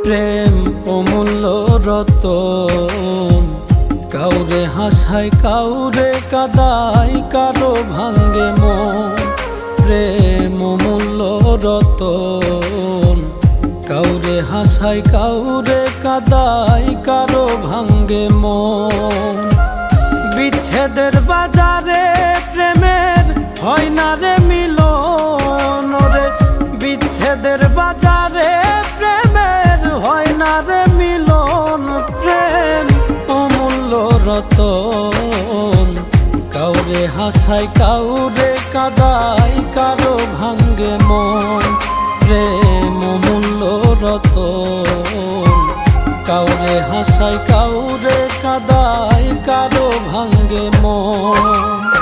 প্রেম অমূল্য রতন, কাউরে হাসায় কাউরে কাদায়, কারো ভাঙ্গে মন। প্রেম অমূল্য রতন, কাউরে হাসায় কাউরে কাদায়, কারো ভাঙ্গে মন। বিচ্ছেদের বাজারে প্রেমের হয় না রে মিলন রে, বিচ্ছেদের বাজারে প্রেমের হয় না রে মিলন। প্রেম অমূল্য রতন, কাউরে হাসায় কাউরে কাদায়, কারো ভাঙ্গে মন। প্রেম অমূল্য রতন, কাউরে হাসায় কাউরে কাদায়, কারো ভাঙ্গে মন।